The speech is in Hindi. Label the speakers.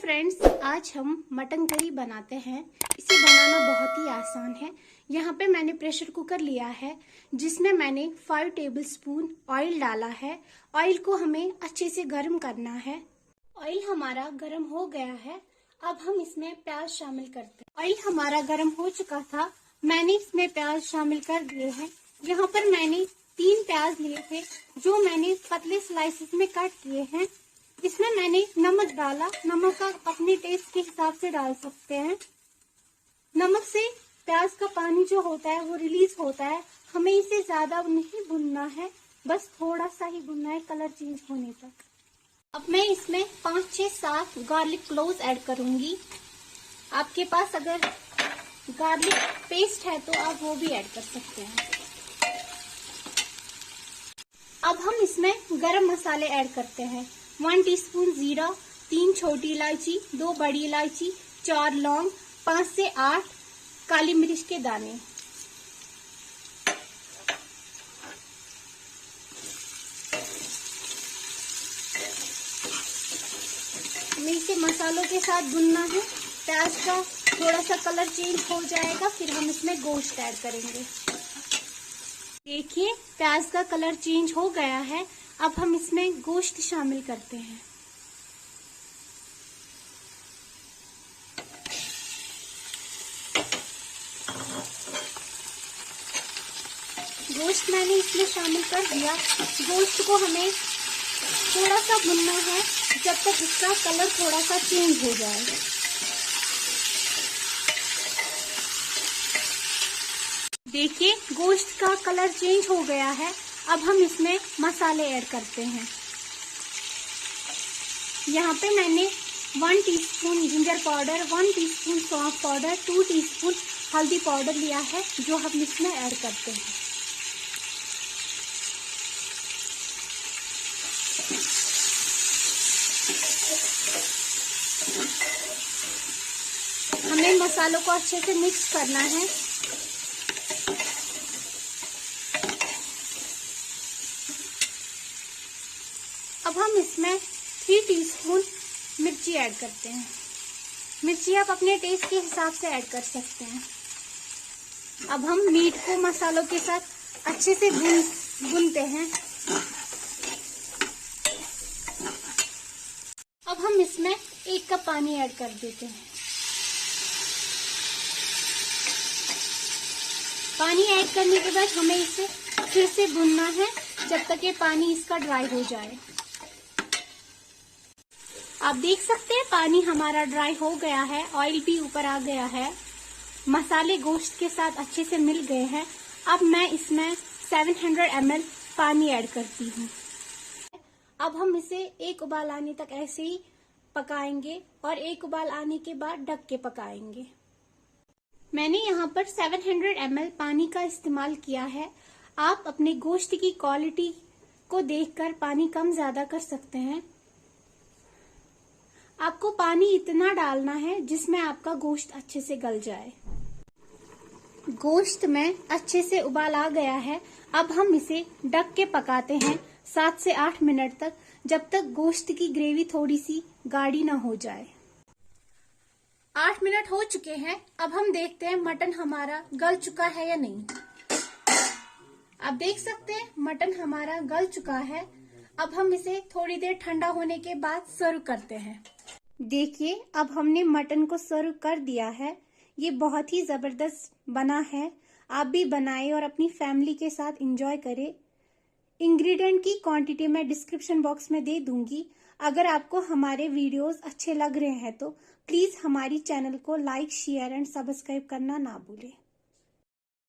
Speaker 1: फ्रेंड्स, आज हम मटन करी बनाते हैं। इसे बनाना बहुत ही आसान है। यहाँ पे मैंने प्रेशर कुकर लिया है जिसमें मैंने 5 टेबलस्पून ऑयल डाला है। ऑयल को हमें अच्छे से गर्म करना है। ऑयल हमारा गर्म हो गया है। अब हम इसमें प्याज शामिल करते हैं। ऑयल हमारा गर्म हो चुका था, मैंने इसमें प्याज शामिल कर दिए हैं। यहाँ पर मैंने 3 प्याज लिए थे जो मैंने पतले स्लाइसेस में कट किए हैं। इसमें मैंने नमक डाला। नमक का अपने टेस्ट के हिसाब से डाल सकते हैं। नमक से प्याज का पानी जो होता है वो रिलीज होता है। हमें इसे ज्यादा नहीं भुनना है, बस थोड़ा सा ही भुनना है, कलर चेंज होने तक। अब मैं इसमें 5, 6, 7 गार्लिक क्लोव्स ऐड करूंगी। आपके पास अगर गार्लिक पेस्ट है तो आप वो भी ऐड कर सकते हैं। अब हम इसमें गरम मसाले ऐड करते हैं। 1 टीस्पून जीरा, 3 छोटी इलायची, 2 बड़ी इलायची, 4 लौंग, 5 से 8 काली मिर्च के दाने। हमें इसे मसालों के साथ भुनना है। प्याज का थोड़ा सा कलर चेंज हो जाएगा, फिर हम इसमें गोश्त ऐड करेंगे। देखिए, प्याज का कलर चेंज हो गया है। अब हम इसमें गोश्त शामिल करते हैं। गोश्त मैंने इसमें शामिल कर दिया। गोश्त को हमें थोड़ा सा भुनना है जब तक इसका कलर थोड़ा सा चेंज हो जाए। देखिए, गोश्त का कलर चेंज हो गया है। अब हम इसमें मसाले ऐड करते हैं। यहाँ पे मैंने 1 टीस्पून जिंजर पाउडर, 1 टीस्पून सौंफ पाउडर, 2 टीस्पून हल्दी पाउडर लिया है जो हम इसमें ऐड करते हैं। हमें मसालों को अच्छे से मिक्स करना है। अब हम इसमें 3 टीस्पून मिर्ची ऐड करते हैं। मिर्ची आप अपने टेस्ट के हिसाब से ऐड कर सकते हैं। अब हम मीट को मसालों के साथ अच्छे से भूनते हैं। अब हम इसमें 1 कप पानी ऐड कर देते हैं। पानी ऐड करने के बाद हमें इसे फिर से भूनना है जब तक ये पानी इसका ड्राई हो जाए। आप देख सकते हैं पानी हमारा ड्राई हो गया है, ऑयल भी ऊपर आ गया है, मसाले गोश्त के साथ अच्छे से मिल गए हैं। अब मैं इसमें 700 ml पानी ऐड करती हूँ। अब हम इसे 1 उबाल आने तक ऐसे ही पकाएंगे और 1 उबाल आने के बाद ढक के पकाएंगे। मैंने यहाँ पर 700 ml पानी का इस्तेमाल किया है। आप अपने गोश्त की क्वालिटी को देखकर पानी कम ज्यादा कर सकते हैं। आपको पानी इतना डालना है जिसमें आपका गोश्त अच्छे से गल जाए। गोश्त में अच्छे से उबाल आ गया है। अब हम इसे ढक के पकाते हैं 7 से 8 मिनट तक, जब तक गोश्त की ग्रेवी थोड़ी सी गाढ़ी ना हो जाए। 8 मिनट हो चुके हैं। अब हम देखते हैं मटन हमारा गल चुका है या नहीं। आप देख सकते हैं मटन हमारा गल चुका है। अब हम इसे थोड़ी देर ठंडा होने के बाद सर्व करते हैं। देखिए, अब हमने मटन को सर्व कर दिया है। ये बहुत ही जबरदस्त बना है। आप भी बनाएं और अपनी फैमिली के साथ एंजॉय करें। इंग्रेडिएंट की क्वांटिटी मैं डिस्क्रिप्शन बॉक्स में दे दूंगी। अगर आपको हमारे वीडियोस अच्छे लग रहे हैं तो प्लीज हमारी चैनल को लाइक, शेयर एंड सब्सक्राइब करना ना भूलें।